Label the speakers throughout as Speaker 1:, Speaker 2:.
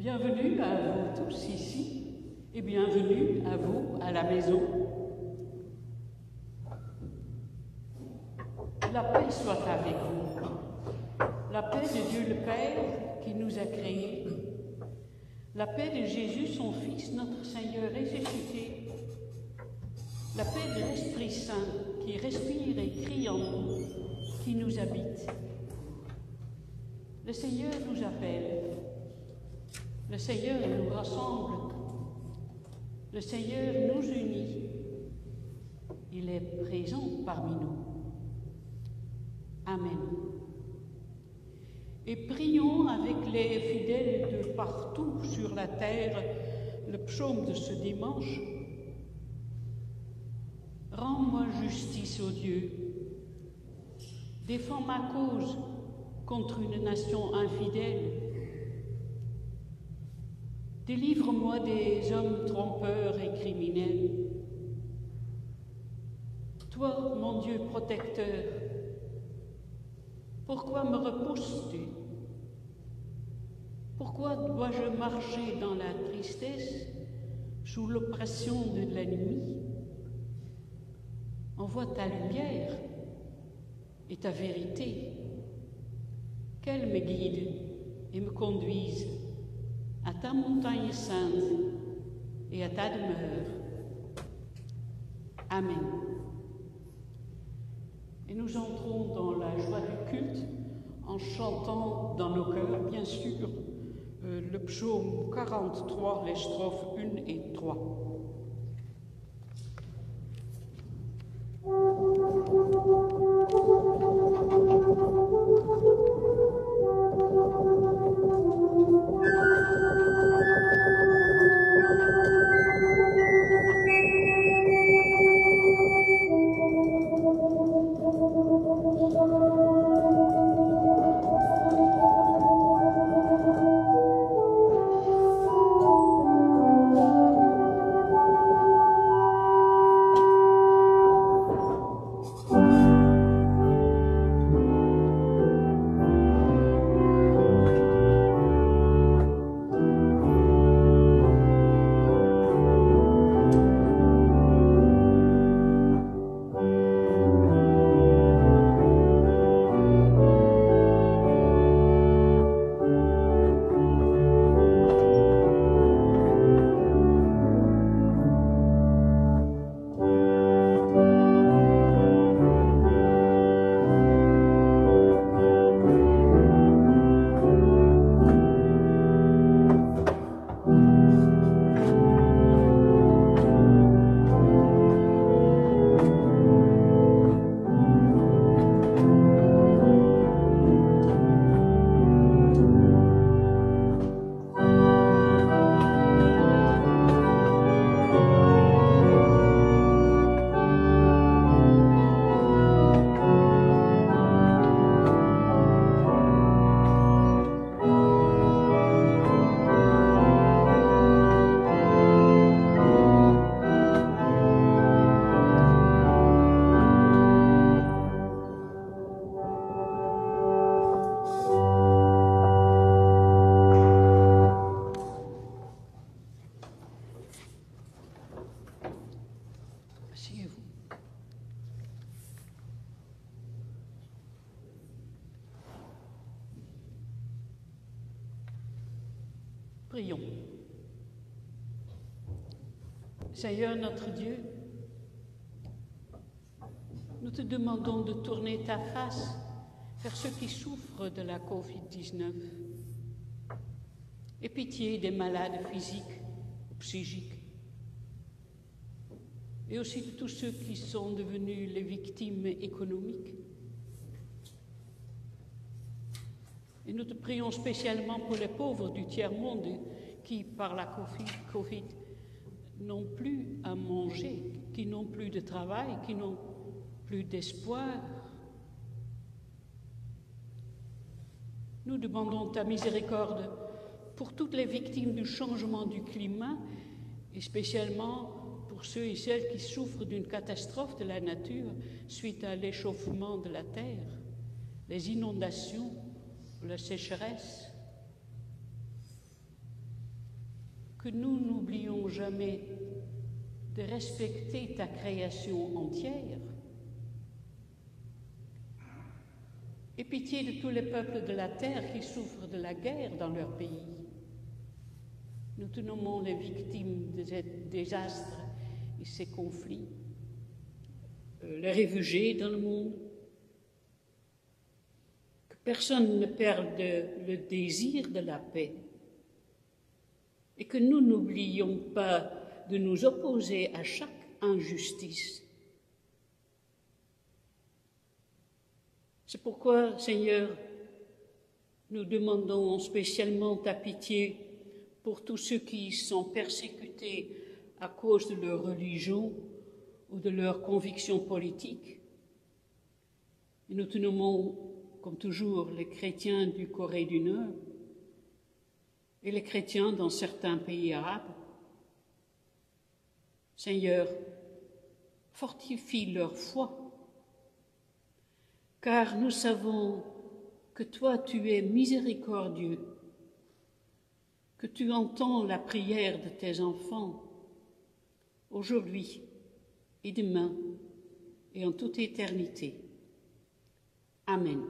Speaker 1: Bienvenue à vous tous ici et bienvenue à vous à la maison. La paix soit avec vous. La paix de Dieu le Père qui nous a créés. La paix de Jésus, son Fils, notre Seigneur ressuscité. La paix de l'Esprit Saint qui respire et crie en nous, qui nous habite. Le Seigneur nous appelle. Le Seigneur nous rassemble. Le Seigneur nous unit. Il est présent parmi nous. Amen. Et prions avec les fidèles de partout sur la terre le psaume de ce dimanche. Rends-moi justice, ô Dieu. Défends ma cause contre une nation infidèle. Délivre-moi des hommes trompeurs et criminels. Toi, mon Dieu protecteur, pourquoi me repousses-tu? Pourquoi dois-je marcher dans la tristesse, sous l'oppression de l'ennemi? Envoie ta lumière et ta vérité, qu'elle me guide et me conduise à ta montagne sainte et à ta demeure. Amen. Et nous entrons dans la joie du culte en chantant dans nos cœurs, bien sûr, le psaume 43, les strophes 1 et 3. Prions. Seigneur notre Dieu, nous te demandons de tourner ta face vers ceux qui souffrent de la Covid-19. Aie pitié des malades physiques ou psychiques, et aussi de tous ceux qui sont devenus les victimes économiques. Et nous te prions spécialement pour les pauvres du tiers-monde qui, par la Covid, n'ont plus à manger, qui n'ont plus de travail, qui n'ont plus d'espoir. Nous demandons ta miséricorde pour toutes les victimes du changement du climat et spécialement pour ceux et celles qui souffrent d'une catastrophe de la nature suite à l'échauffement de la terre, les inondations, la sécheresse. que nous n'oublions jamais de respecter ta création entière. Aie pitié de tous les peuples de la terre qui souffrent de la guerre dans leur pays. Nous te nommons les victimes de ces désastres et ces conflits, les réfugiés dans le monde. Que personne ne perde le désir de la paix et que nous n'oublions pas de nous opposer à chaque injustice. C'est pourquoi, Seigneur, nous demandons spécialement ta pitié pour tous ceux qui sont persécutés à cause de leur religion ou de leurs convictions politiques. Et nous te nommons, comme toujours, les chrétiens du Corée du Nord et les chrétiens dans certains pays arabes. Seigneur, fortifie leur foi, car nous savons que toi, tu es miséricordieux, que tu entends la prière de tes enfants, aujourd'hui et demain et en toute éternité. Amen.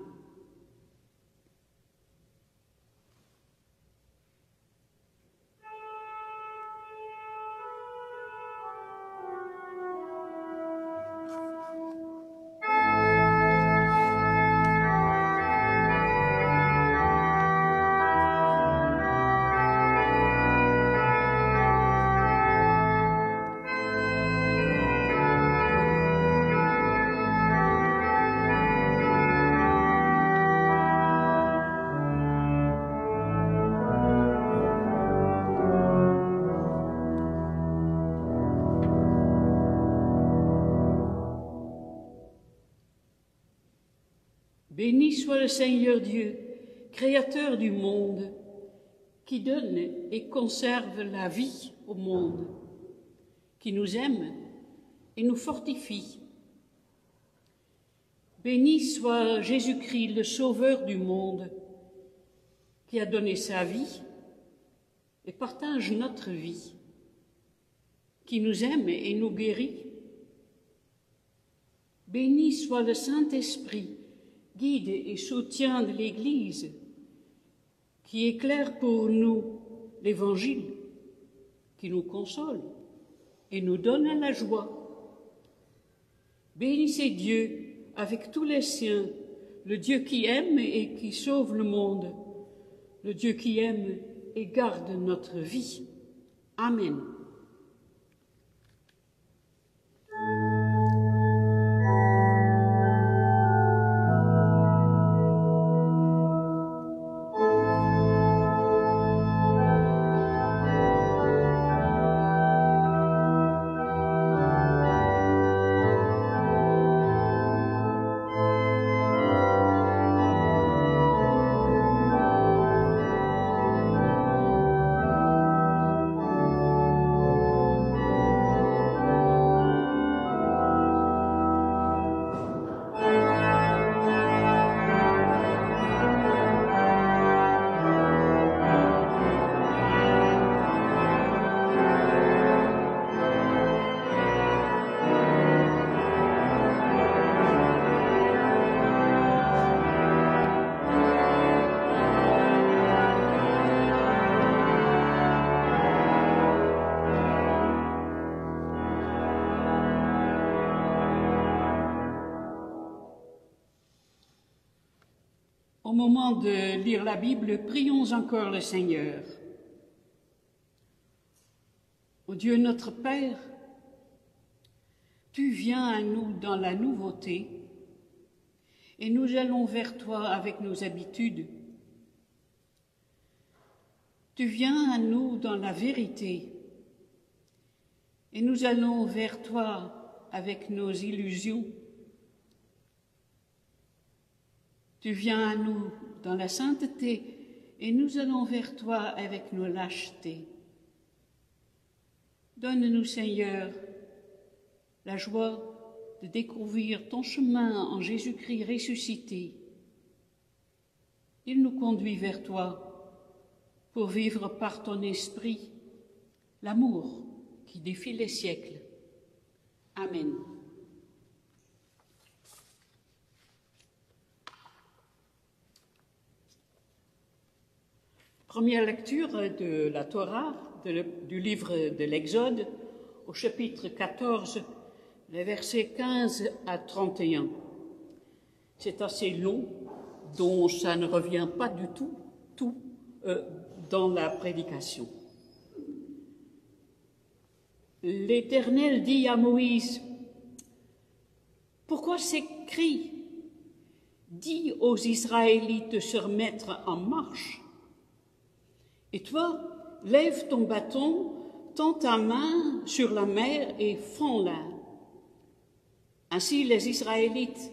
Speaker 1: Béni soit le Seigneur Dieu, créateur du monde, qui donne et conserve la vie au monde, qui nous aime et nous fortifie. Béni soit Jésus-Christ, le Sauveur du monde, qui a donné sa vie et partage notre vie, qui nous aime et nous guérit. Béni soit le Saint-Esprit, guide et soutien de l'Église, qui éclaire pour nous l'Évangile, qui nous console et nous donne la joie. Bénissez Dieu avec tous les siens, le Dieu qui aime et qui sauve le monde, le Dieu qui aime et garde notre vie. Amen. Au moment de lire la Bible, prions encore le Seigneur. Ô Dieu notre Père, tu viens à nous dans la nouveauté et nous allons vers toi avec nos habitudes. Tu viens à nous dans la vérité et nous allons vers toi avec nos illusions. Tu viens à nous dans la sainteté et nous allons vers toi avec nos lâchetés. Donne-nous, Seigneur, la joie de découvrir ton chemin en Jésus-Christ ressuscité. Il nous conduit vers toi pour vivre par ton esprit l'amour qui défie les siècles. Amen. Première lecture de la Torah, du livre de l'Exode, au chapitre 14, les versets 15 à 31. C'est assez long, dont ça ne revient pas du tout dans la prédication. L'Éternel dit à Moïse, « Pourquoi ces cris? Dis aux Israélites de se remettre en marche. Et toi, lève ton bâton, tends ta main sur la mer et fends-la. Ainsi les Israélites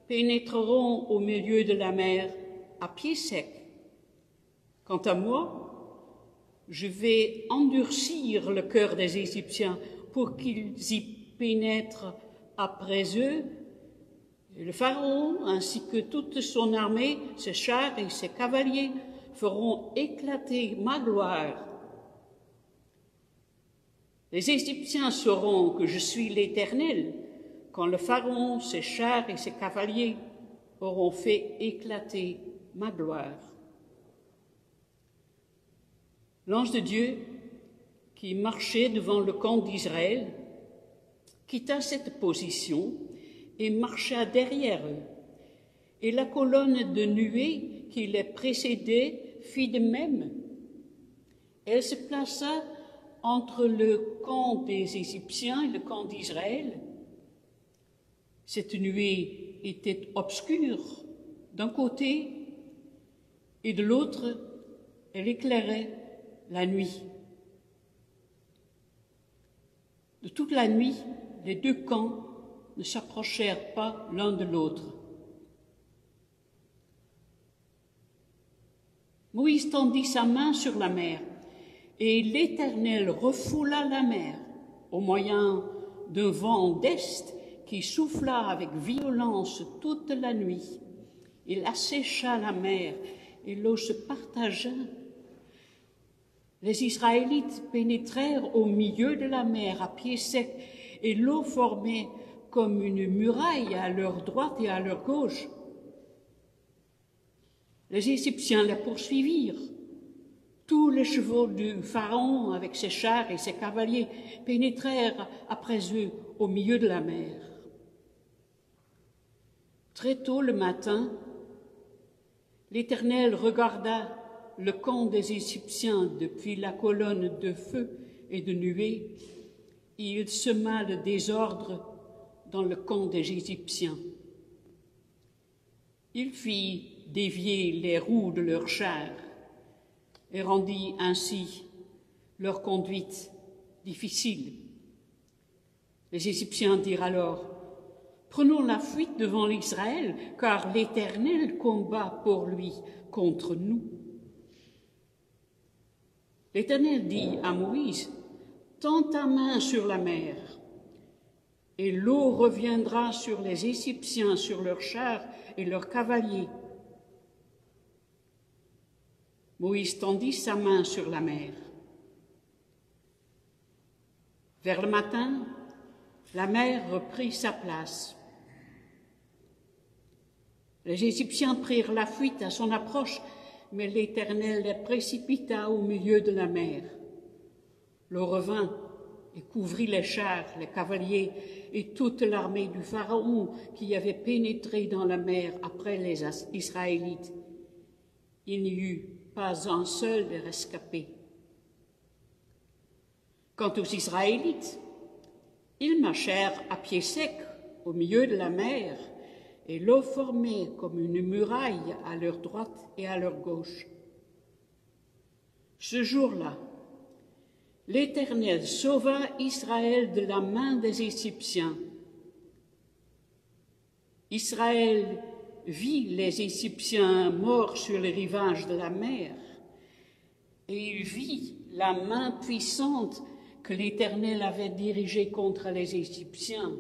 Speaker 1: pénétreront au milieu de la mer à pied sec. Quant à moi, je vais endurcir le cœur des Égyptiens pour qu'ils y pénètrent après eux. Et le Pharaon, ainsi que toute son armée, ses chars et ses cavaliers, feront éclater ma gloire. Les Égyptiens sauront que je suis l'Éternel, quand le Pharaon, ses chars et ses cavaliers auront fait éclater ma gloire. » L'ange de Dieu, qui marchait devant le camp d'Israël, quitta cette position et marcha derrière eux. Et la colonne de nuée qui les précédait fit de même. Elle se plaça entre le camp des Égyptiens et le camp d'Israël. Cette nuée était obscure d'un côté et de l'autre, elle éclairait la nuit. De toute la nuit, les deux camps ne s'approchèrent pas l'un de l'autre. Moïse tendit sa main sur la mer, et l'Éternel refoula la mer au moyen d'un vent d'est qui souffla avec violence toute la nuit. Il assécha la mer, et l'eau se partagea. Les Israélites pénétrèrent au milieu de la mer à pied sec, et l'eau formait comme une muraille à leur droite et à leur gauche. Les Égyptiens les poursuivirent. Tous les chevaux du Pharaon, avec ses chars et ses cavaliers, pénétrèrent après eux au milieu de la mer. Très tôt le matin, l'Éternel regarda le camp des Égyptiens depuis la colonne de feu et de nuée, et il sema le désordre dans le camp des Égyptiens. Il fit dévier les roues de leurs chars et rendit ainsi leur conduite difficile. Les Égyptiens dirent alors, « Prenons la fuite devant l'Israël, car l'Éternel combat pour lui contre nous. » L'Éternel dit à Moïse, « Tends ta main sur la mer, et l'eau reviendra sur les Égyptiens, sur leurs chars et leurs cavaliers. » Moïse tendit sa main sur la mer. Vers le matin, la mer reprit sa place. Les Égyptiens prirent la fuite à son approche, mais l'Éternel les précipita au milieu de la mer. L'eau revint et couvrit les chars, les cavaliers et toute l'armée du Pharaon qui avait pénétré dans la mer après les Israélites. Il n'y eut pas un seul rescapé. Quant aux Israélites, ils marchèrent à pied sec au milieu de la mer, et l'eau formait comme une muraille à leur droite et à leur gauche. Ce jour-là, l'Éternel sauva Israël de la main des Égyptiens. Israël vit les Égyptiens morts sur les rivages de la mer, et il vit la main puissante que l'Éternel avait dirigée contre les Égyptiens.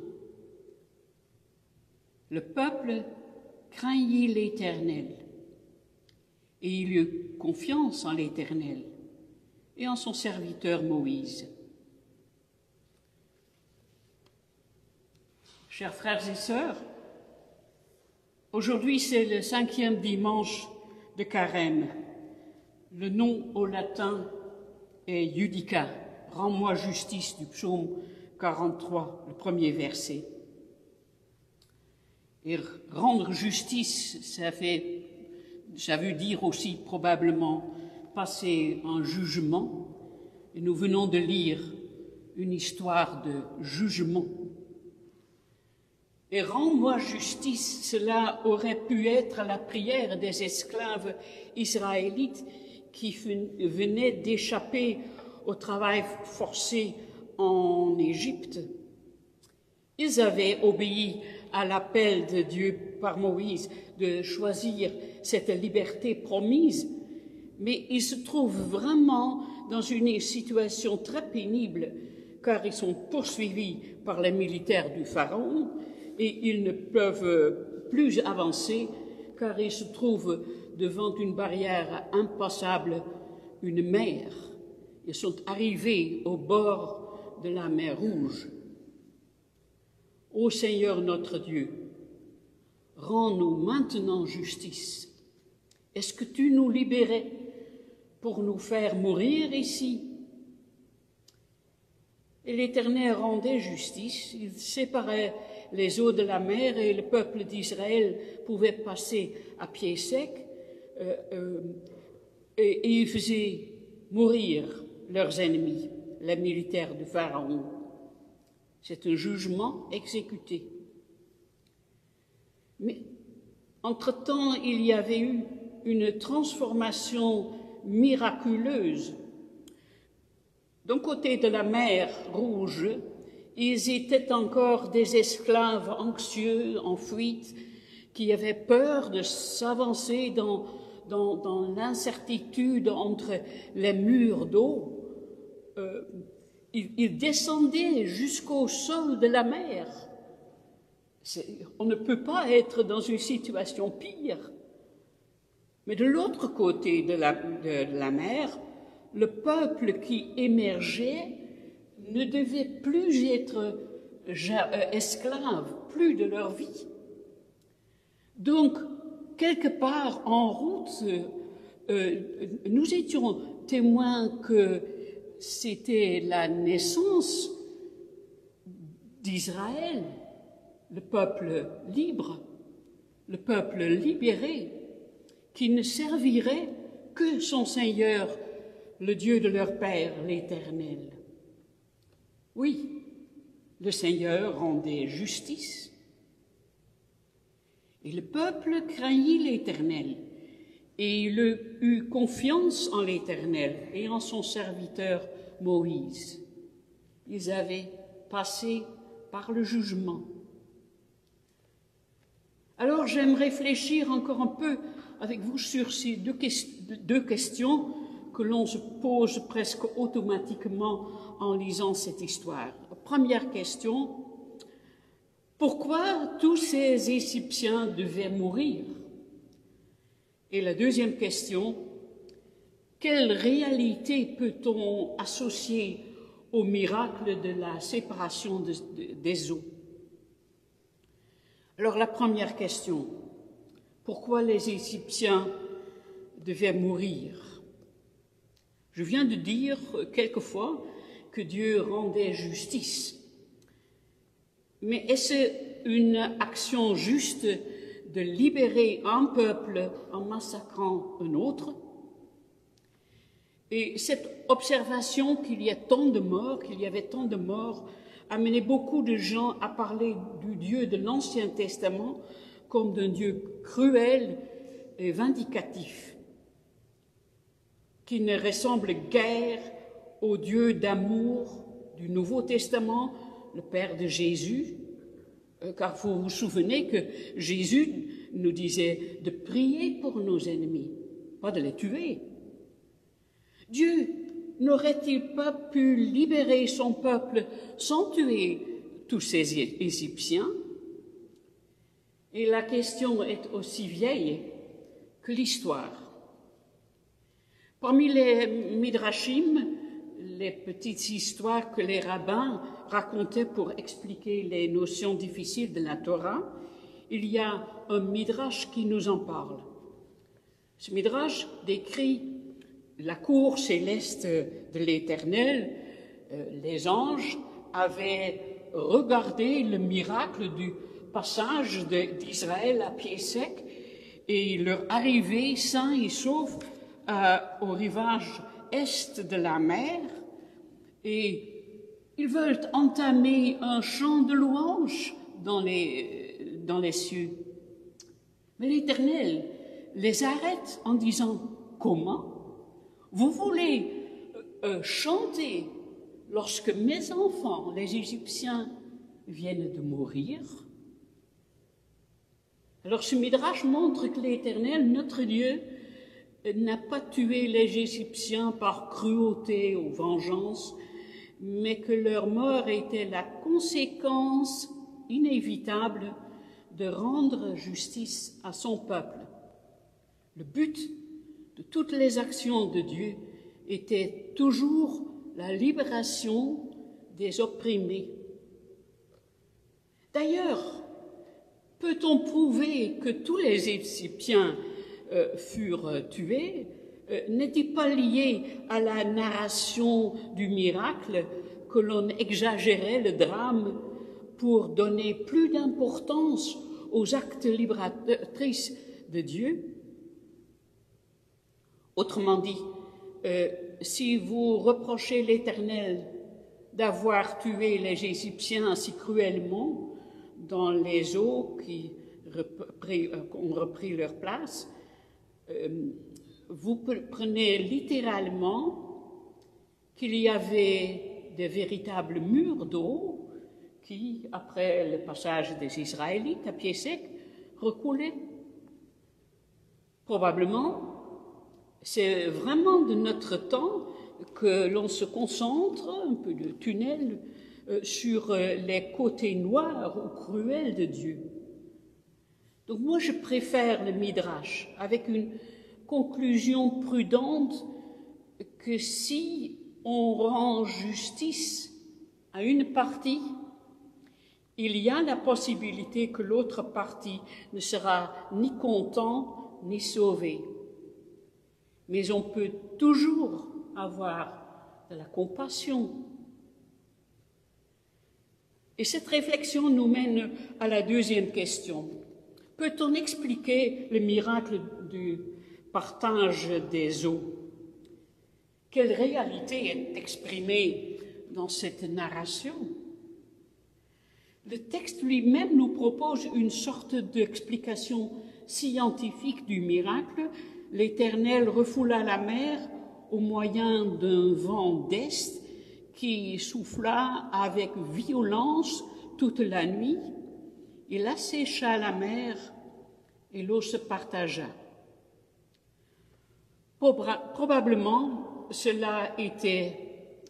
Speaker 1: Le peuple craignit l'Éternel, et il eut confiance en l'Éternel. et en son serviteur Moïse. Chers frères et sœurs, aujourd'hui c'est le 5e dimanche de Carême. Le nom au latin est Judica, rends-moi justice, du psaume 43, le premier verset. Et rendre justice, ça veut dire aussi probablement passer un jugement. Et nous venons de lire une histoire de jugement. Et rends-moi justice, cela aurait pu être la prière des esclaves israélites qui venaient d'échapper au travail forcé en Égypte. Ils avaient obéi à l'appel de Dieu par Moïse de choisir cette liberté promise, mais ils se trouvent vraiment dans une situation très pénible, car ils sont poursuivis par les militaires du Pharaon et ils ne peuvent plus avancer, car ils se trouvent devant une barrière impassable, une mer. Ils sont arrivés au bord de la mer Rouge. Ô Seigneur notre Dieu, rends-nous maintenant justice. Est-ce que tu nous libérais pour nous faire mourir ici? Et l'Éternel rendait justice, il séparait les eaux de la mer et le peuple d'Israël pouvait passer à pied sec et il faisait mourir leurs ennemis, les militaires du Pharaon. C'est un jugement exécuté. Mais entre-temps, il y avait eu une transformation miraculeuse. D'un côté de la mer Rouge, ils étaient encore des esclaves anxieux, en fuite, qui avaient peur de s'avancer dans l'incertitude entre les murs d'eau. Ils descendaient jusqu'au sol de la mer. On ne peut pas être dans une situation pire. Mais de l'autre côté de la mer, le peuple qui émergeait ne devait plus être esclaves, plus de leur vie. Donc, quelque part en route, nous étions témoins que c'était la naissance d'Israël, le peuple libre, le peuple libéré, qui ne servirait que son Seigneur, le Dieu de leur Père, l'Éternel. Oui, le Seigneur rendait justice, et le peuple craignit l'Éternel, et il eut confiance en l'Éternel et en son serviteur Moïse. Ils avaient passé par le jugement. Alors j'aime réfléchir encore un peu avec vous sur ces deux questions que l'on se pose presque automatiquement en lisant cette histoire. Première question, pourquoi tous ces Égyptiens devaient mourir? Et la deuxième question, quelle réalité peut-on associer au miracle de la séparation des eaux? Alors la première question, pourquoi les Égyptiens devaient mourir? Je viens de dire quelquefois que Dieu rendait justice. Mais est-ce une action juste de libérer un peuple en massacrant un autre? Et cette observation qu'il y avait tant de morts, amenait beaucoup de gens à parler du Dieu de l'Ancien Testament comme d'un Dieu cruel et vindicatif, qui ne ressemble guère au Dieu d'amour du Nouveau Testament, le Père de Jésus, car vous vous souvenez que Jésus nous disait de prier pour nos ennemis, pas de les tuer. Dieu n'aurait-il pas pu libérer son peuple sans tuer tous ces Égyptiens? Et la question est aussi vieille que l'histoire. Parmi les midrashim, les petites histoires que les rabbins racontaient pour expliquer les notions difficiles de la Torah, il y a un midrash qui nous en parle. Ce midrash décrit la cour céleste de l'Éternel. Les anges avaient regardé le miracle du passage d'Israël à pied sec et leur arrivée sains et saufs au rivage est de la mer, et ils veulent entamer un chant de louange dans les cieux. Mais l'Éternel les arrête en disant « Comment? Vous voulez chanter lorsque mes enfants, les Égyptiens, viennent de mourir ?» Alors ce midrash montre que l'Éternel, notre Dieu, n'a pas tué les Égyptiens par cruauté ou vengeance, mais que leur mort était la conséquence inévitable de rendre justice à son peuple. Le but de toutes les actions de Dieu était toujours la libération des opprimés. D'ailleurs, peut-on prouver que tous les Égyptiens furent tués? N'est-il pas lié à la narration du miracle que l'on exagérait le drame pour donner plus d'importance aux actes libératrices de Dieu? Autrement dit, si vous reprochez l'Éternel d'avoir tué les Égyptiens si cruellement dans les eaux qui ont repris leur place, vous prenez littéralement qu'il y avait de véritables murs d'eau qui, après le passage des Israélites à pied sec, recoulaient. Probablement, c'est vraiment de notre temps que l'on se concentre, un peu de tunnel, sur les côtés noirs ou cruels de Dieu. Donc moi, je préfère le Midrash avec une conclusion prudente que si on rend justice à une partie, il y a la possibilité que l'autre partie ne sera ni content ni sauvé. Mais on peut toujours avoir de la compassion. Et cette réflexion nous mène à la deuxième question. Peut-on expliquer le miracle du partage des eaux? Quelle réalité est exprimée dans cette narration? Le texte lui-même nous propose une sorte d'explication scientifique du miracle. L'Éternel refoula la mer au moyen d'un vent d'est qui souffla avec violence toute la nuit. Il assécha la mer et l'eau se partagea. Probablement, cela était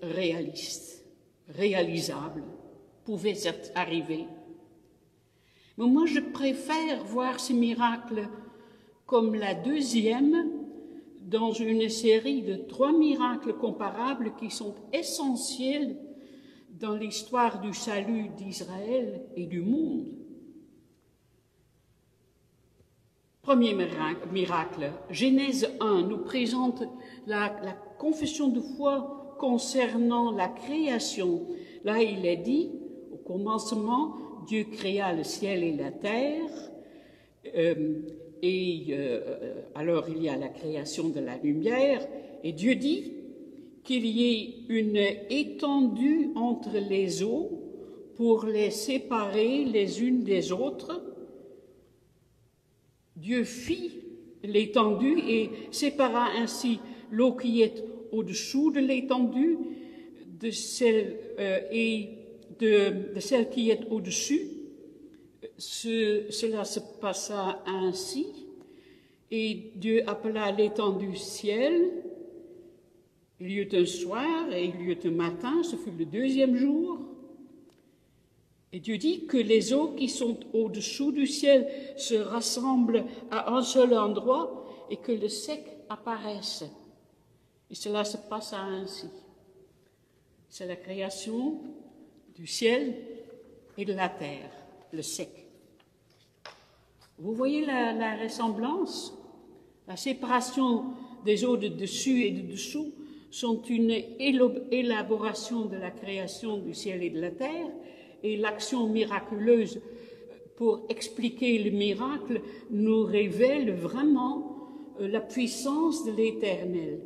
Speaker 1: réaliste, réalisable, pouvait arriver. Mais moi, je préfère voir ce miracle comme la deuxième dans une série de 3 miracles comparables qui sont essentiels dans l'histoire du salut d'Israël et du monde. Premier miracle, Genèse 1 nous présente la confession de foi concernant la création. Là, il est dit, au commencement, Dieu créa le ciel et la terre, alors il y a la création de la lumière, et Dieu dit qu'il y ait une étendue entre les eaux pour les séparer les unes des autres. Dieu fit l'étendue et sépara ainsi l'eau qui est au-dessous de l'étendue de celle qui est au-dessus. Cela se passa ainsi, et Dieu appela l'étendue ciel. Il y eut un soir et il y eut un matin, ce fut le 2e jour. Et Dieu dit que les eaux qui sont au-dessous du ciel se rassemblent à un seul endroit et que le sec apparaisse. Et cela se passe ainsi. C'est la création du ciel et de la terre, le sec. Vous voyez la ressemblance? La séparation des eaux de dessus et de dessous sont une élaboration de la création du ciel et de la terre, et l'action miraculeuse pour expliquer le miracle nous révèle vraiment la puissance de l'Éternel,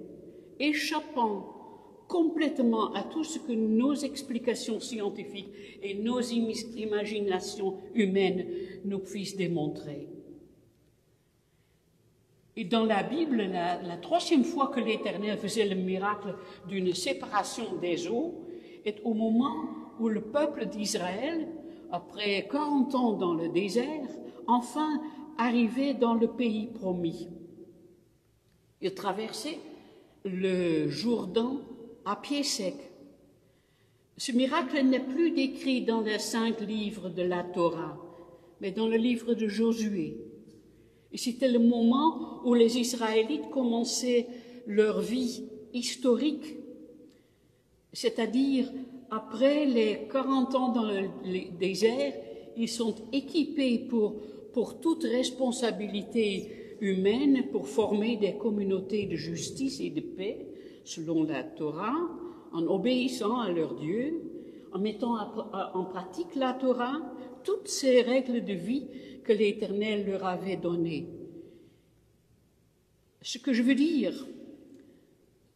Speaker 1: échappant complètement à tout ce que nos explications scientifiques et nos imaginations humaines nous puissent démontrer. Et dans la Bible, la troisième fois que l'Éternel faisait le miracle d'une séparation des eaux est au moment où le peuple d'Israël, après 40 ans dans le désert, enfin arrivait dans le pays promis. Il traversait le Jourdain à pied sec. Ce miracle n'est plus décrit dans les 5 livres de la Torah, mais dans le livre de Josué. Et c'était le moment où les Israélites commençaient leur vie historique, c'est-à-dire après les 40 ans dans le désert, ils sont équipés pour toute responsabilité humaine, pour former des communautés de justice et de paix, selon la Torah, en obéissant à leur Dieu, en mettant en pratique la Torah, toutes ces règles de vie que l'Éternel leur avait données. Ce que je veux dire,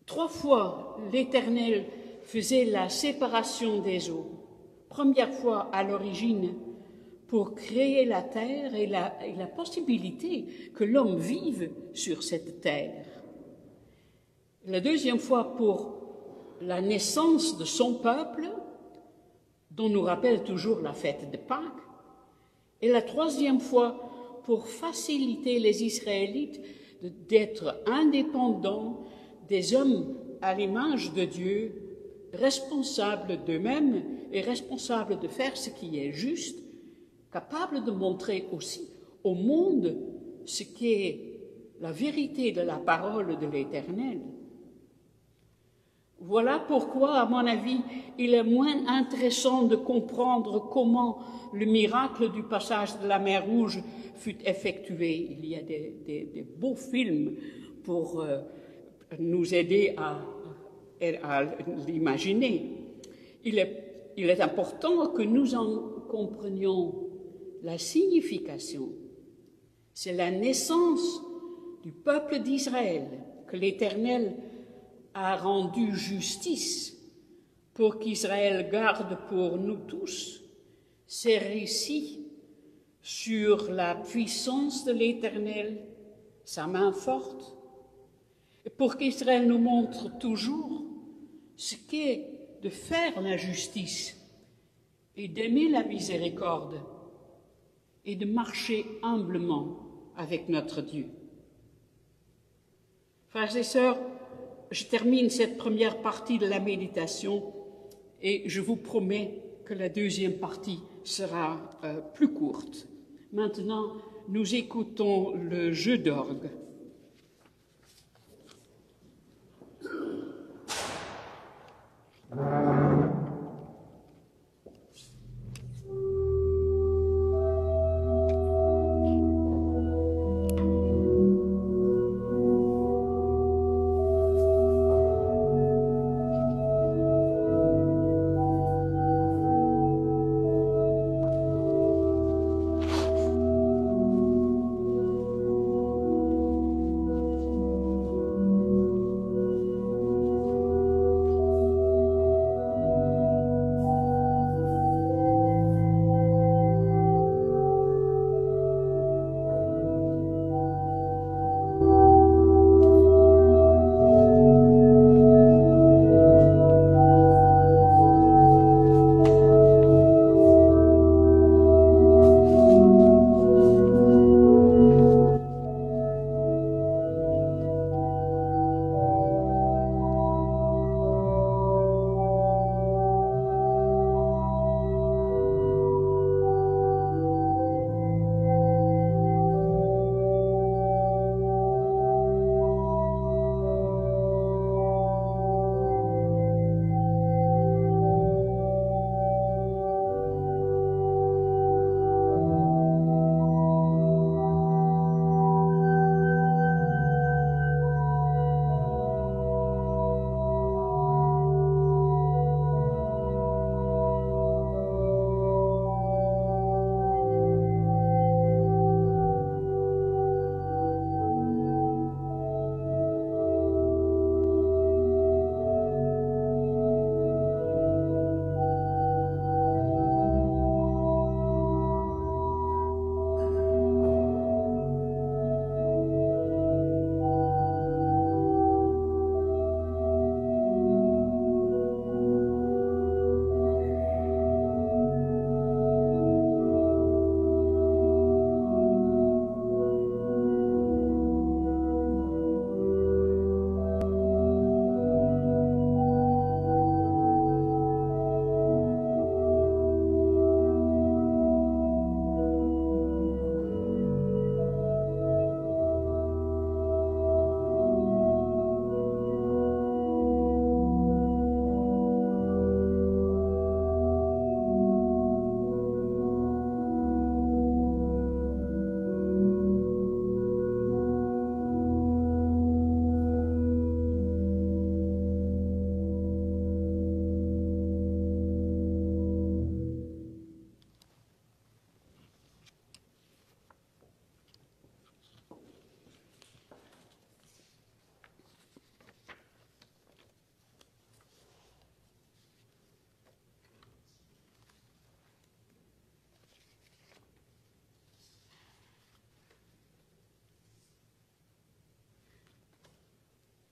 Speaker 1: 3 fois l'Éternel faisait la séparation des eaux. Première fois à l'origine pour créer la terre et la possibilité que l'homme vive sur cette terre. La deuxième fois pour la naissance de son peuple, dont nous rappelle toujours la fête de Pâques, et la troisième fois pour faciliter les Israélites d'être indépendants des hommes à l'image de Dieu, responsables d'eux-mêmes et responsables de faire ce qui est juste, capables de montrer aussi au monde ce qu'est la vérité de la parole de l'Éternel. Voilà pourquoi, à mon avis, il est moins intéressant de comprendre comment le miracle du passage de la mer Rouge fut effectué. Il y a des beaux films pour nous aider à l'imaginer. Il est important que nous en comprenions la signification. C'est la naissance du peuple d'Israël que l'Éternel a rendu justice pour qu'Israël garde pour nous tous ces récits sur la puissance de l'Éternel, sa main forte, et pour qu'Israël nous montre toujours ce qu'est de faire la justice et d'aimer la miséricorde et de marcher humblement avec notre Dieu. Frères et sœurs, je termine cette première partie de la méditation et je vous promets que la deuxième partie sera plus courte. Maintenant, nous écoutons le jeu d'orgue.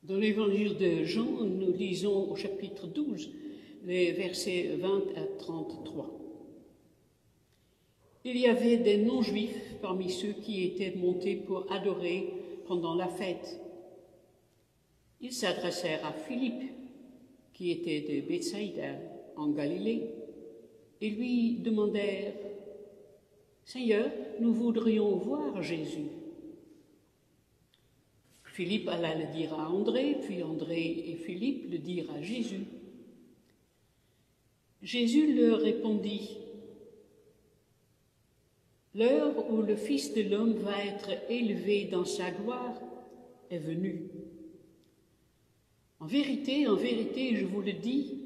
Speaker 1: Dans l'évangile de Jean, nous lisons au chapitre 12, les versets 20 à 33. Il y avait des non-juifs parmi ceux qui étaient montés pour adorer pendant la fête. Ils s'adressèrent à Philippe, qui était de Bethsaïda, en Galilée, et lui demandèrent « Seigneur, nous voudrions voir Jésus. » Philippe alla le dire à André, puis André et Philippe le dirent à Jésus. Jésus leur répondit « L'heure où le Fils de l'homme va être élevé dans sa gloire est venue. En vérité, je vous le dis,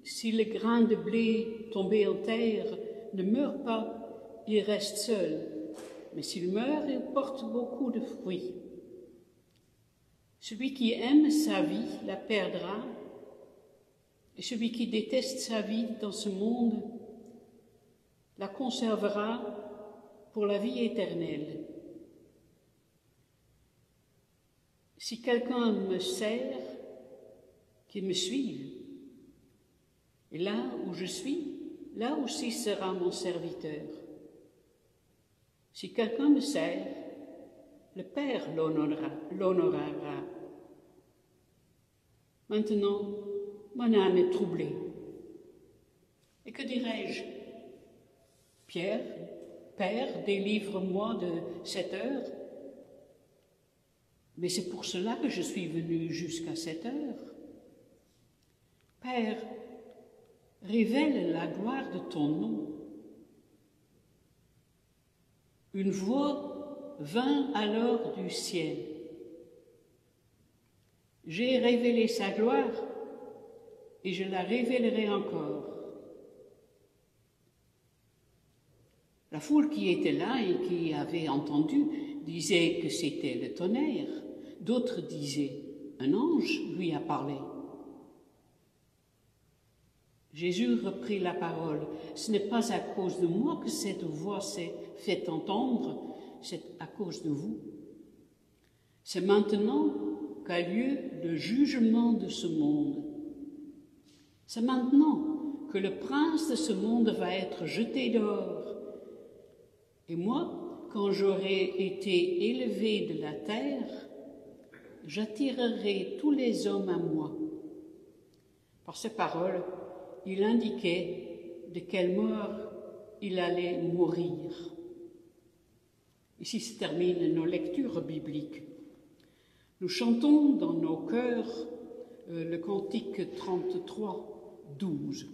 Speaker 1: si le grain de blé tombé en terre ne meurt pas, il reste seul, mais s'il meurt, il porte beaucoup de fruits. Celui qui aime sa vie la perdra, et celui qui déteste sa vie dans ce monde la conservera pour la vie éternelle. Si quelqu'un me sert, qu'il me suive. Et là où je suis, là aussi sera mon serviteur. Si quelqu'un me sert, le Père l'honorera. Maintenant, mon âme est troublée. Et que dirais-je? Pierre, Père, délivre-moi de cette heure. Mais c'est pour cela que je suis venu jusqu'à cette heure. Père, révèle la gloire de ton nom. Une voix vint alors du ciel. J'ai révélé sa gloire et je la révélerai encore. La foule qui était là et qui avait entendu disait que c'était le tonnerre. D'autres disaient, un ange lui a parlé. Jésus reprit la parole. Ce n'est pas à cause de moi que cette voix s'est fait entendre, c'est à cause de vous. C'est maintenant qu'a lieu le jugement de ce monde. C'est maintenant que le prince de ce monde va être jeté dehors. Et moi, quand j'aurai été élevé de la terre, j'attirerai tous les hommes à moi. Par ces paroles, il indiquait de quelle mort il allait mourir. Ici se terminent nos lectures bibliques. Nous chantons dans nos cœurs le cantique 33, 12.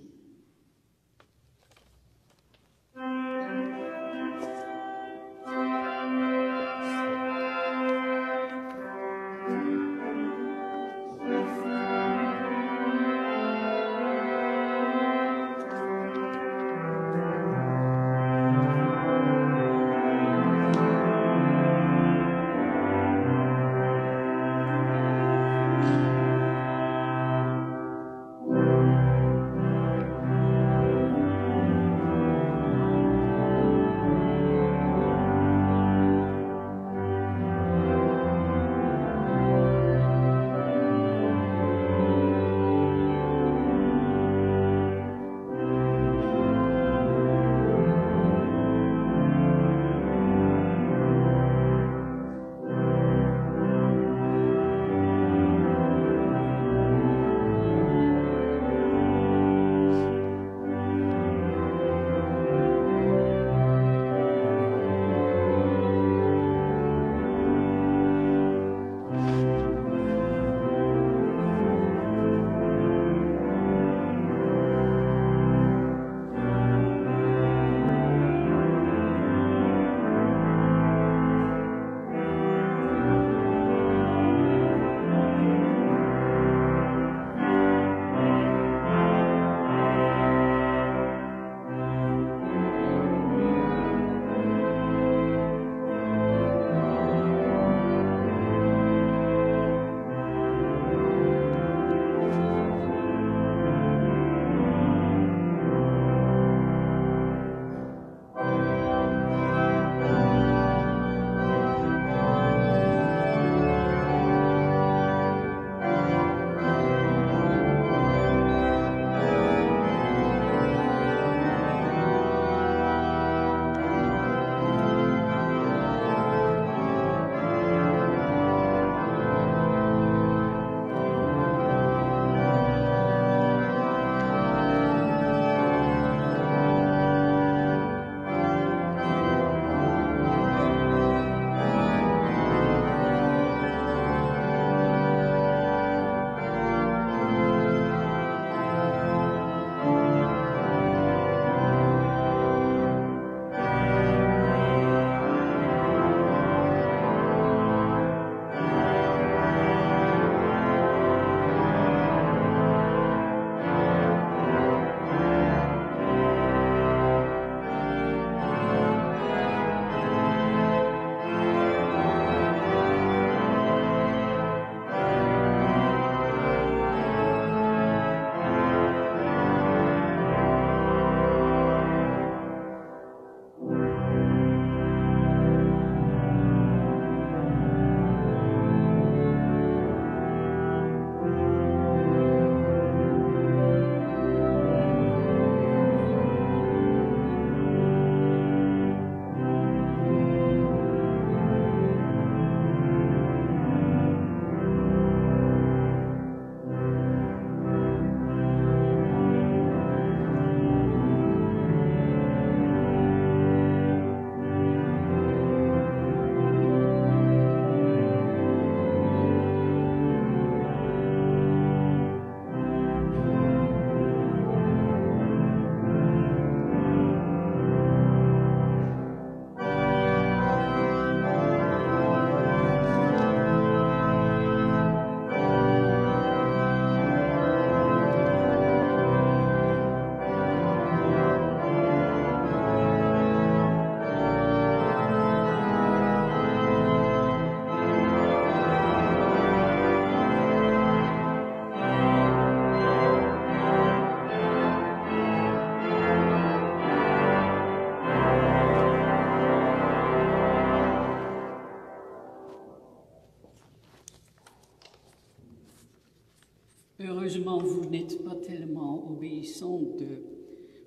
Speaker 1: Heureusement, vous n'êtes pas tellement obéissant de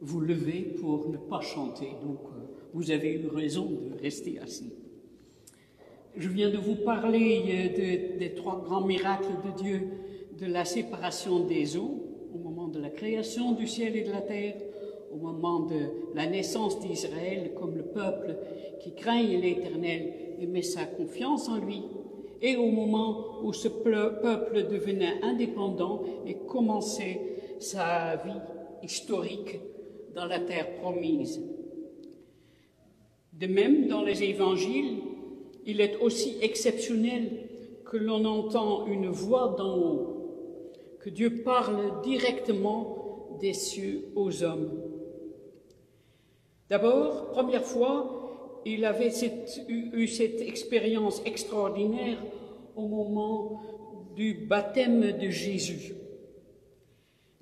Speaker 1: vous lever pour ne pas chanter, donc vous avez eu raison de rester assis. Je viens de vous parler des 3 grands miracles de Dieu, de la séparation des eaux, au moment de la création du ciel et de la terre, au moment de la naissance d'Israël comme le peuple qui craigne l'Éternel et met sa confiance en lui, et au moment où ce peuple devenait indépendant et commençait sa vie historique dans la terre promise. De même, dans les évangiles, il est aussi exceptionnel que l'on entend une voix d'en haut, que Dieu parle directement des cieux aux hommes. D'abord, première fois, il avait eu cette expérience extraordinaire au moment du baptême de Jésus.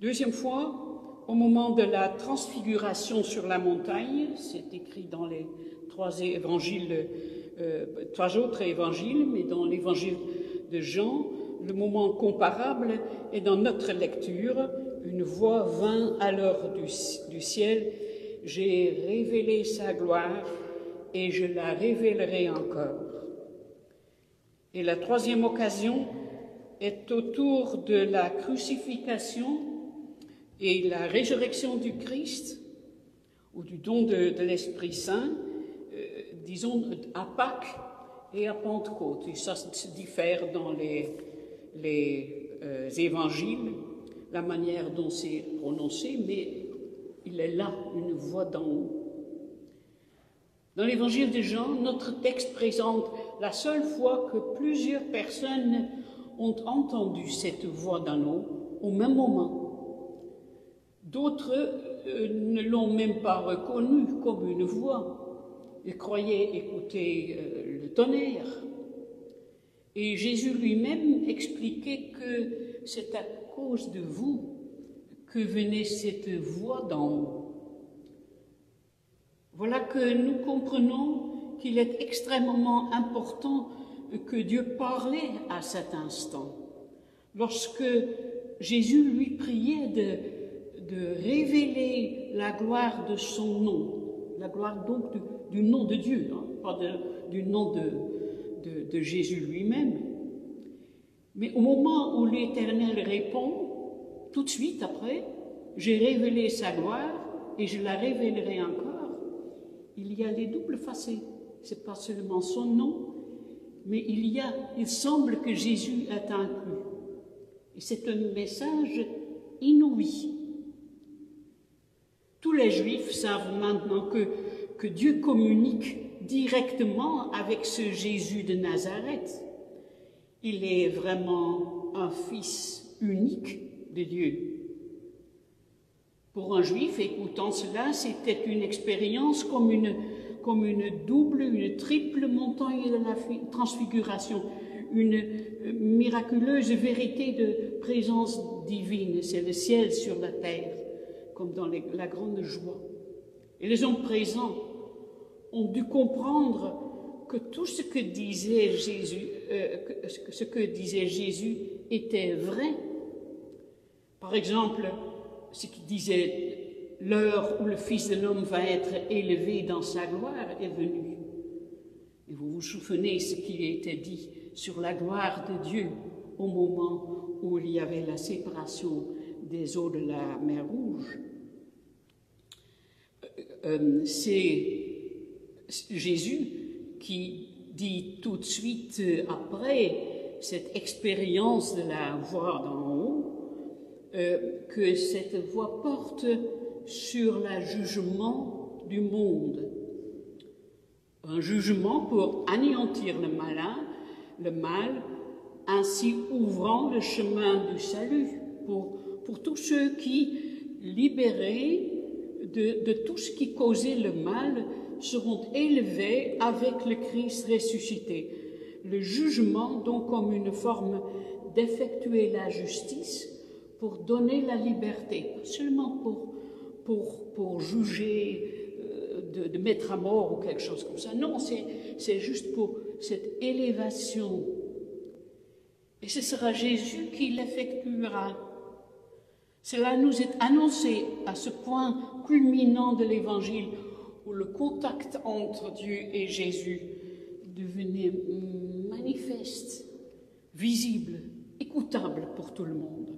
Speaker 1: Deuxième fois, au moment de la transfiguration sur la montagne, c'est écrit dans les 3 évangiles, 3 autres évangiles, mais dans l'évangile de Jean, le moment comparable est dans notre lecture. Une voix vint alors du ciel: j'ai révélé sa gloire et je la révélerai encore. Et la 3e occasion est autour de la crucifixion et la résurrection du Christ, ou du don de l'Esprit Saint, disons à Pâques et à Pentecôte. Et ça se diffère dans les évangiles, la manière dont c'est prononcé, mais il est là, une voix d'en haut. Dans l'évangile de Jean, notre texte présente la seule fois que plusieurs personnes ont entendu cette voix d'en haut au même moment. D'autres ne l'ont même pas reconnue comme une voix. Ils croyaient écouter le tonnerre. Et Jésus lui-même expliquait que c'est à cause de vous que venait cette voix d'en haut. Voilà que nous comprenons qu'il est extrêmement important que Dieu parlait à cet instant. Lorsque Jésus lui priait de révéler la gloire de son nom, la gloire donc du nom de Dieu, hein, pas du nom de Jésus lui-même. Mais au moment où l'Éternel répond, tout de suite après, j'ai révélé sa gloire et je la révélerai encore, il y a les doubles facets. Ce n'est pas seulement son nom, mais il semble que Jésus est inclus. Et c'est un message inouï. Tous les Juifs savent maintenant que Dieu communique directement avec ce Jésus de Nazareth. Il est vraiment un fils unique de Dieu. Pour un Juif, écoutant cela, c'était une expérience comme une double, une triple montagne de la transfiguration, une miraculeuse vérité de présence divine. C'est le ciel sur la terre, comme dans la grande joie. Et les hommes présents ont dû comprendre que tout ce que disait Jésus, était vrai. Par exemple, ce qu'il disait, l'heure où le Fils de l'homme va être élevé dans sa gloire est venue. Et vous vous souvenez ce qui a été dit sur la gloire de Dieu au moment où il y avait la séparation des eaux de la mer Rouge. C'est Jésus qui dit tout de suite après cette expérience de la voix d'en haut, que cette voix porte sur le jugement du monde. Un jugement pour anéantir le mal, ainsi ouvrant le chemin du salut pour tous ceux qui, libérés de tout ce qui causait le mal, seront élevés avec le Christ ressuscité. Le jugement, donc, comme une forme d'effectuer la justice pour donner la liberté, pas seulement pour juger, de mettre à mort ou quelque chose comme ça. Non, c'est juste pour cette élévation. Et ce sera Jésus qui l'effectuera. Cela nous est annoncé à ce point culminant de l'Évangile où le contact entre Dieu et Jésus devenait manifeste, visible, écoutable pour tout le monde.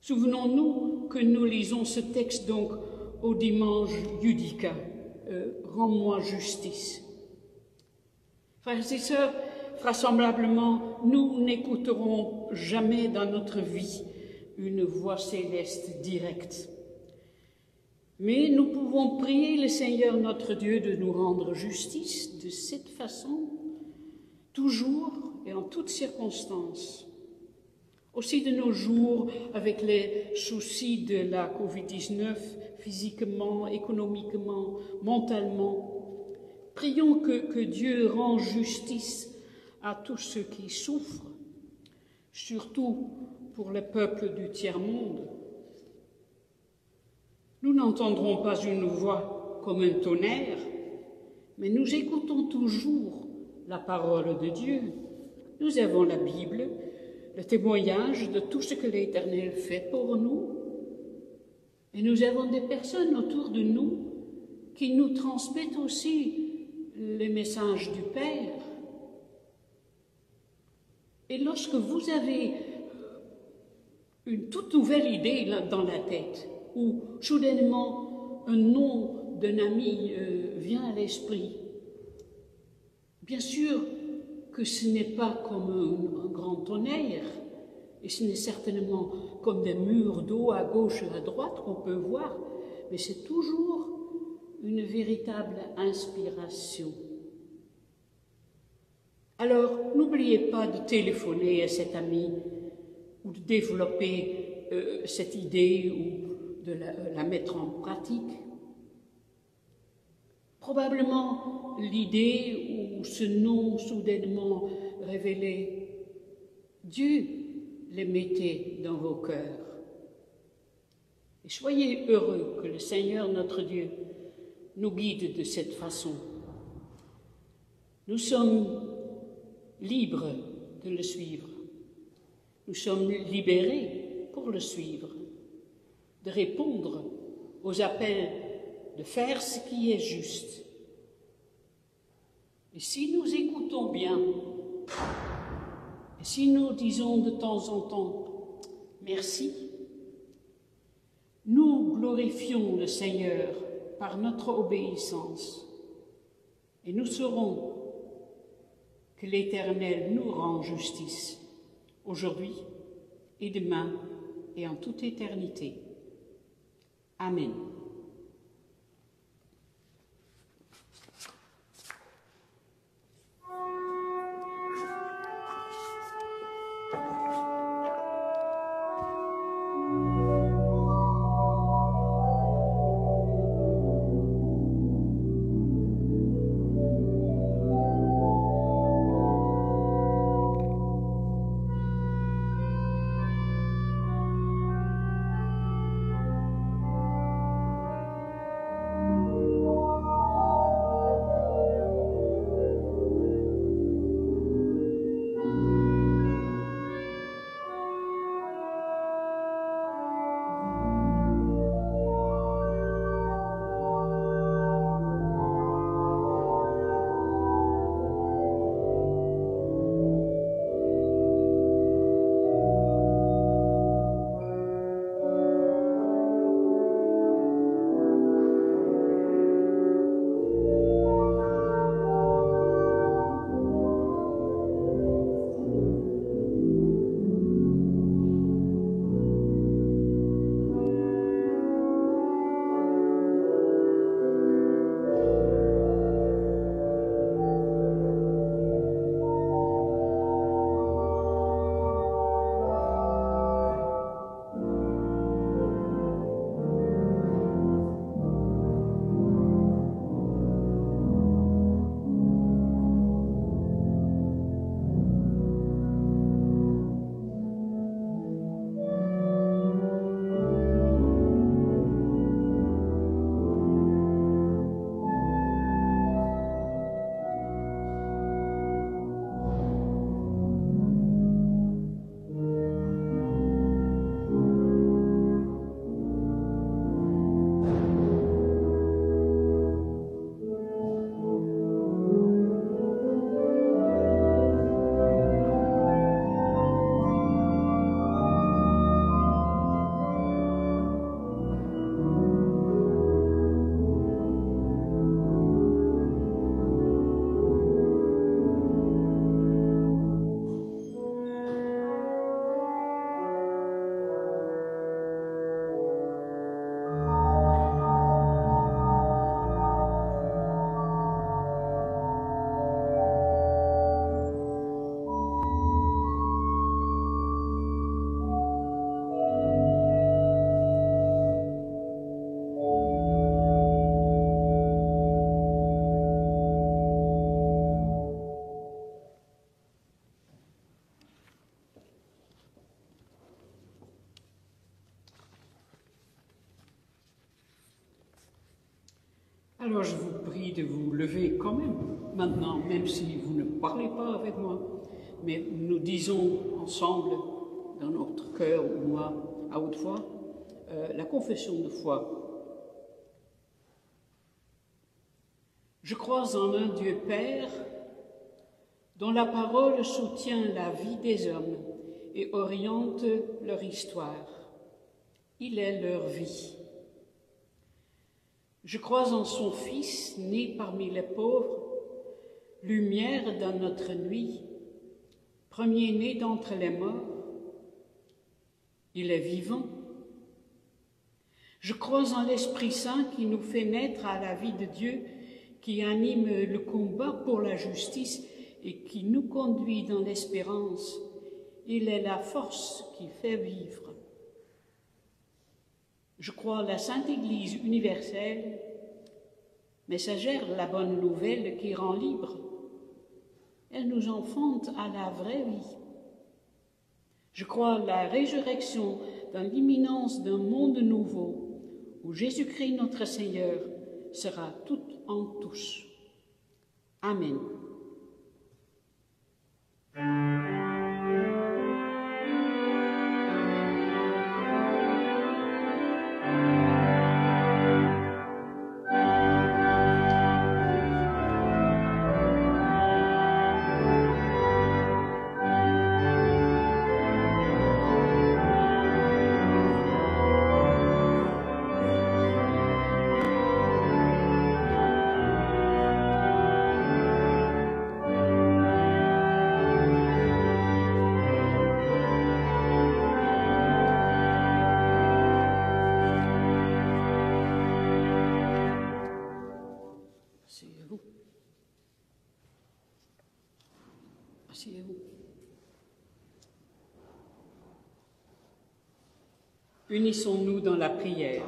Speaker 1: Souvenons-nous que nous lisons ce texte donc au dimanche Judica, rends-moi justice. Frères et sœurs, vraisemblablement, nous n'écouterons jamais dans notre vie une voix céleste directe. Mais nous pouvons prier le Seigneur notre Dieu de nous rendre justice de cette façon, toujours et en toutes circonstances. Aussi de nos jours, avec les soucis de la Covid-19, physiquement, économiquement, mentalement, prions que Dieu rende justice à tous ceux qui souffrent, surtout pour le peuple du tiers-monde. Nous n'entendrons pas une voix comme un tonnerre, mais nous écoutons toujours la parole de Dieu. Nous avons la Bible, le témoignage de tout ce que l'Éternel fait pour nous. Et nous avons des personnes autour de nous qui nous transmettent aussi les messages du Père. Et lorsque vous avez une toute nouvelle idée dans la tête, ou soudainement un nom d'un ami vient à l'esprit, bien sûr que ce n'est pas comme un grand tonnerre, et ce n'est certainement comme des murs d'eau à gauche et à droite qu'on peut voir, mais c'est toujours une véritable inspiration. Alors, n'oubliez pas de téléphoner à cet ami, ou de développer cette idée, ou de la mettre en pratique. Probablement l'idée ou ce nom soudainement révélé, Dieu les mettait dans vos cœurs. Et soyez heureux que le Seigneur notre Dieu nous guide de cette façon. Nous sommes libres de le suivre. Nous sommes libérés pour le suivre, de répondre aux appels, de faire ce qui est juste. Et si nous écoutons bien, et si nous disons de temps en temps « merci », nous glorifions le Seigneur par notre obéissance et nous saurons que l'Éternel nous rend justice aujourd'hui et demain et en toute éternité. Amen. Alors je vous prie de vous lever quand même, maintenant, même si vous ne parlez pas avec moi, mais nous disons ensemble, dans notre cœur ou moi, à haute voix, la confession de foi. Je crois en un Dieu Père, dont la parole soutient la vie des hommes et oriente leur histoire. Il est leur vie. Je crois en son Fils, né parmi les pauvres, lumière dans notre nuit, premier-né d'entre les morts. Il est vivant. Je crois en l'Esprit Saint qui nous fait naître à la vie de Dieu, qui anime le combat pour la justice et qui nous conduit dans l'espérance. Il est la force qui fait vivre. Je crois la Sainte Église universelle, messagère de la bonne nouvelle qui rend libre. Elle nous enfante à la vraie vie. Je crois la résurrection dans l'imminence d'un monde nouveau, où Jésus-Christ notre Seigneur sera tout en tous. Amen. Unissons-nous dans la prière.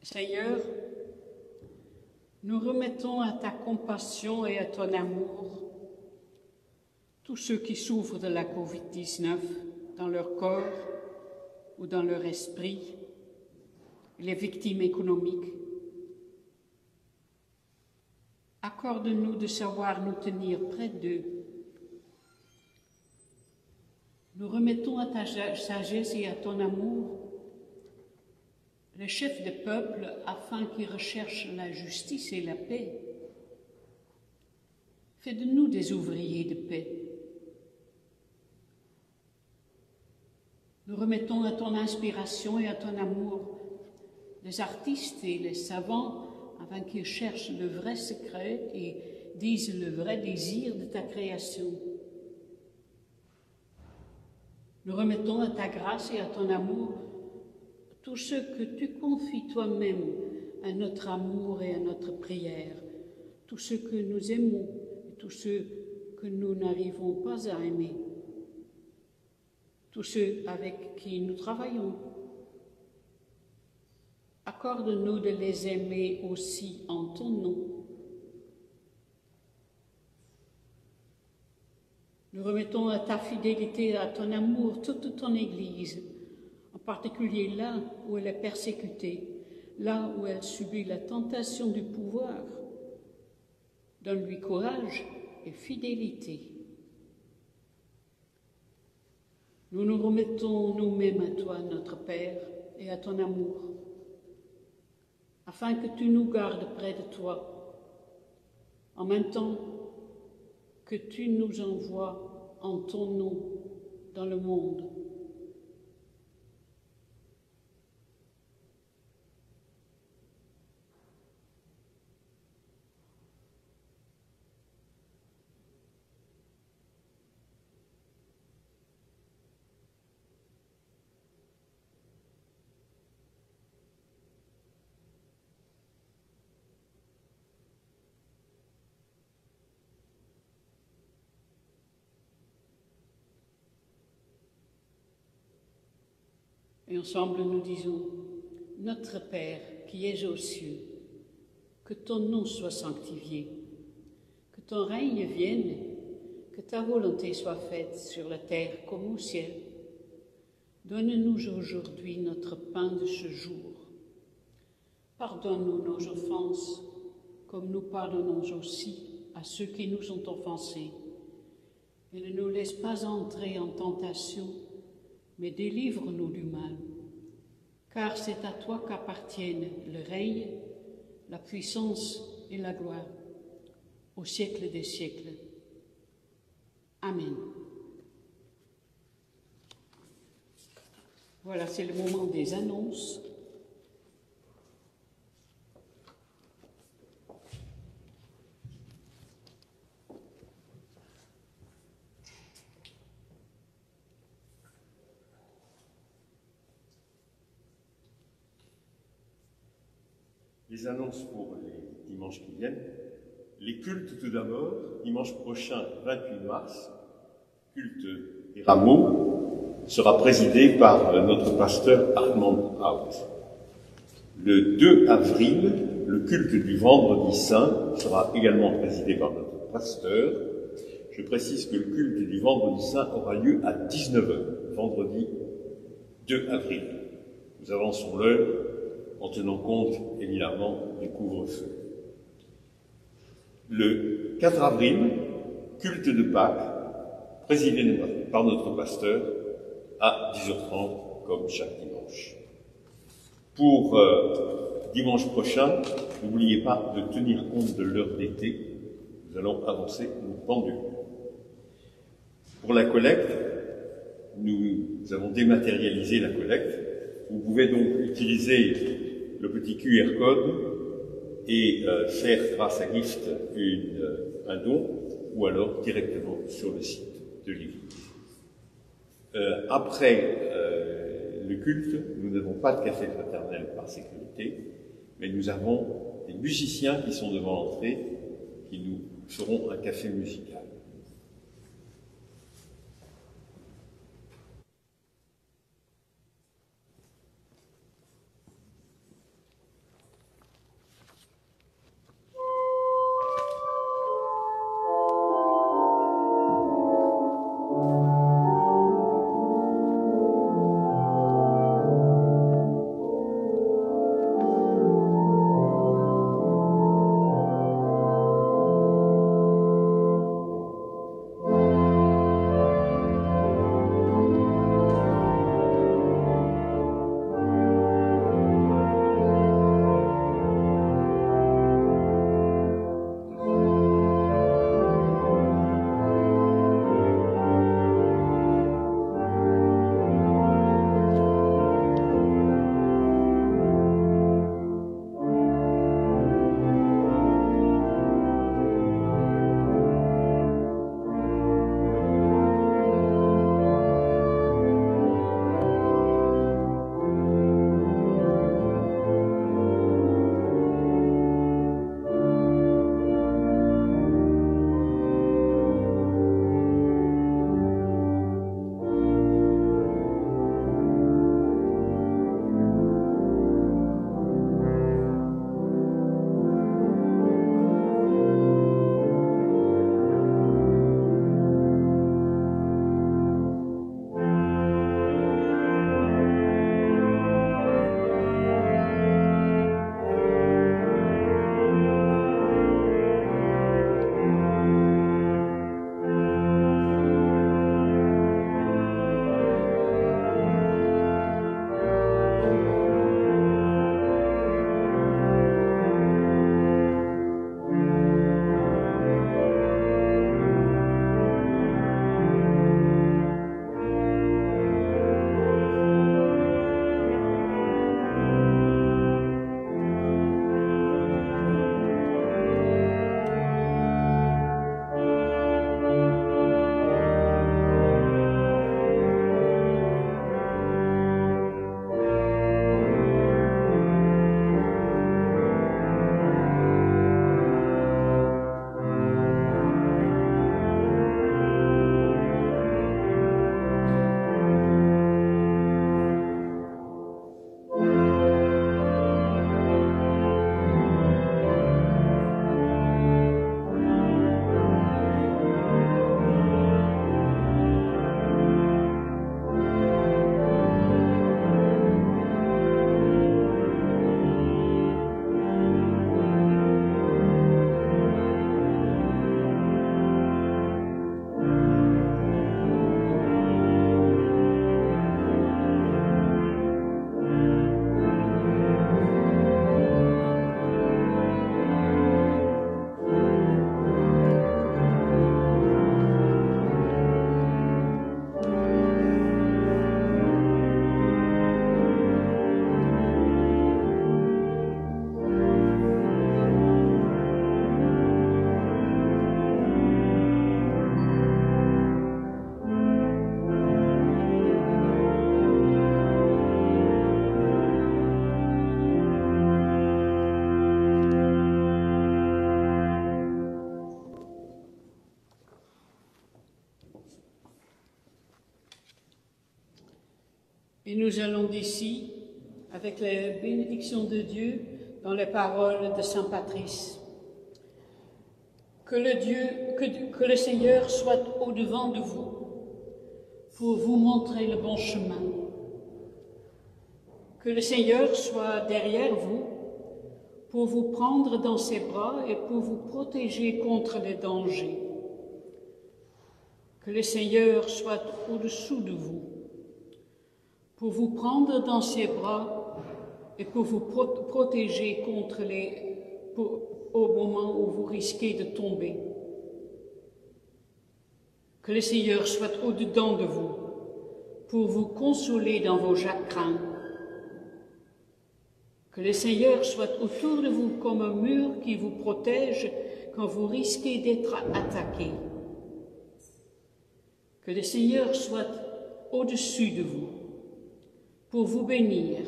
Speaker 1: Seigneur, nous remettons à ta compassion et à ton amour tous ceux qui souffrent de la Covid-19 dans leur corps ou dans leur esprit, les victimes économiques. Accorde-nous de savoir nous tenir près d'eux. Nous remettons à ta sagesse et à ton amour les chefs des peuples afin qu'ils recherchent la justice et la paix. Fais de nous des ouvriers de paix. Nous remettons à ton inspiration et à ton amour les artistes et les savants afin qu'ils cherchent le vrai secret et disent le vrai désir de ta création. Nous remettons à ta grâce et à ton amour tous ceux que tu confies toi-même à notre amour et à notre prière, tous ceux que nous aimons et tous ceux que nous n'arrivons pas à aimer, tous ceux avec qui nous travaillons. Accorde-nous de les aimer aussi en ton nom. Nous remettons à ta fidélité et à ton amour toute ton Église, en particulier là où elle est persécutée, là où elle subit la tentation du pouvoir. Donne-lui courage et fidélité. Nous nous remettons nous-mêmes à toi, notre Père, et à ton amour, afin que tu nous gardes près de toi, en même temps que tu nous envoies en ton nom dans le monde. Et ensemble nous disons, notre Père qui es aux cieux, que ton nom soit sanctifié, que ton règne vienne, que ta volonté soit faite sur la terre comme au ciel. Donne-nous aujourd'hui notre pain de ce jour. Pardonne-nous nos offenses, comme nous pardonnons aussi à ceux qui nous ont offensés. Et ne nous laisse pas entrer en tentation, mais délivre-nous du mal. Car c'est à toi qu'appartiennent le règne, la puissance et la gloire, au siècle des siècles. Amen. Voilà, c'est le moment des annonces.
Speaker 2: Les annonces pour les dimanches qui viennent. Les cultes tout d'abord. Dimanche prochain, 28 mars, culte des rameaux sera présidé par notre pasteur Armand Hout. Le 2 avril, le culte du Vendredi Saint sera également présidé par notre pasteur. Je précise que le culte du Vendredi Saint aura lieu à 19h, vendredi 2 avril. Nous avançons l'heure en tenant compte, évidemment, du couvre-feu. Le 4 avril, culte de Pâques, présidé par notre pasteur, à 10h30, comme chaque dimanche. Pour dimanche prochain, n'oubliez pas de tenir compte de l'heure d'été. Nous allons avancer une pendule. Pour la collecte, nous avons dématérialisé la collecte. Vous pouvez donc utiliser le petit QR code et faire grâce à Gift un don, ou alors directement sur le site de l'Église. Après le culte, nous n'avons pas de café fraternel par sécurité, mais nous avons des musiciens qui sont devant l'entrée, qui nous feront un café musical.
Speaker 1: Et nous allons d'ici, avec la bénédiction de Dieu, dans les paroles de Saint Patrice. Que le Seigneur soit au-devant de vous, pour vous montrer le bon chemin. Que le Seigneur soit derrière vous, pour vous prendre dans ses bras et pour vous protéger contre les dangers. Que le Seigneur soit au-dessous de vous, pour vous prendre dans ses bras et pour vous protéger contre au moment où vous risquez de tomber. Que le Seigneur soit au-dedans de vous, pour vous consoler dans vos chagrins. Que le Seigneur soit autour de vous comme un mur qui vous protège quand vous risquez d'être attaqué. Que le Seigneur soit au-dessus de vous, pour vous bénir.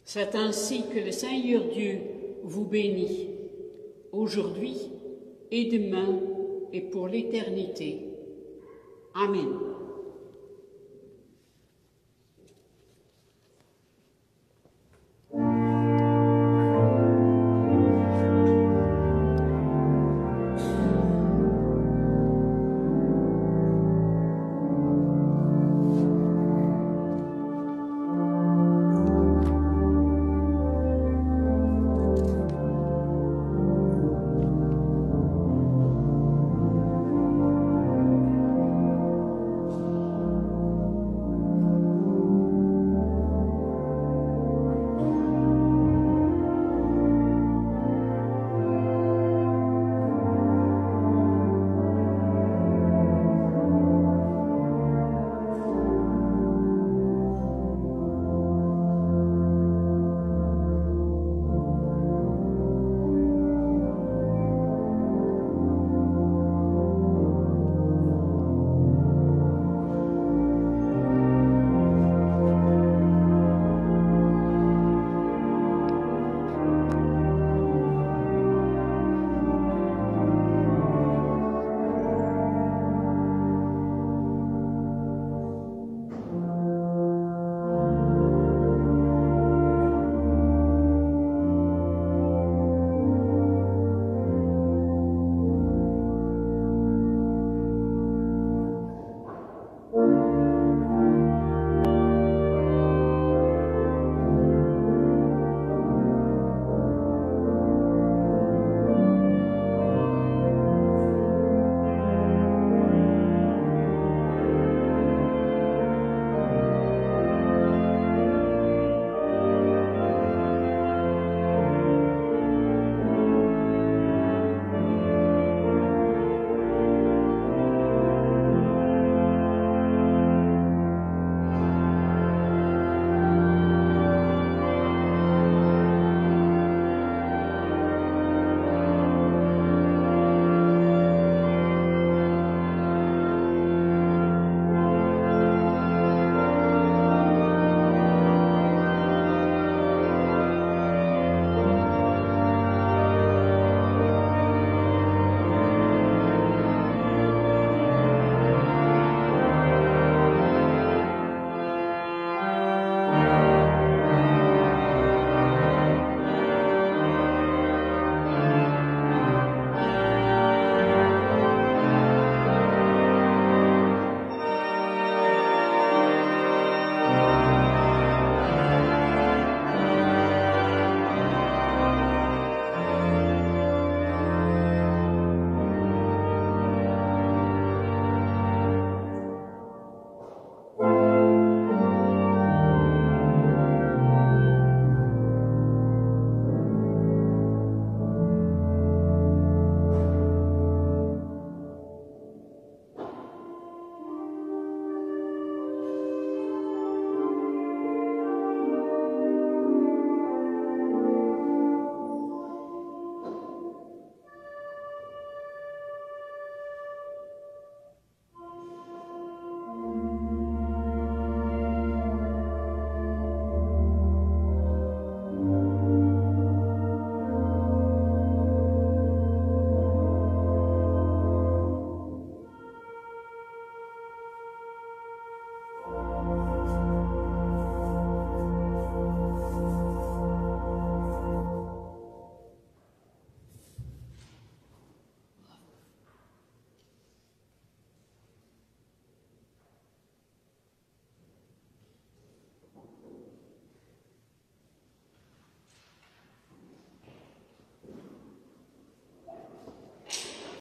Speaker 1: C'est ainsi que le Seigneur Dieu vous bénit, aujourd'hui et demain et pour l'éternité. Amen.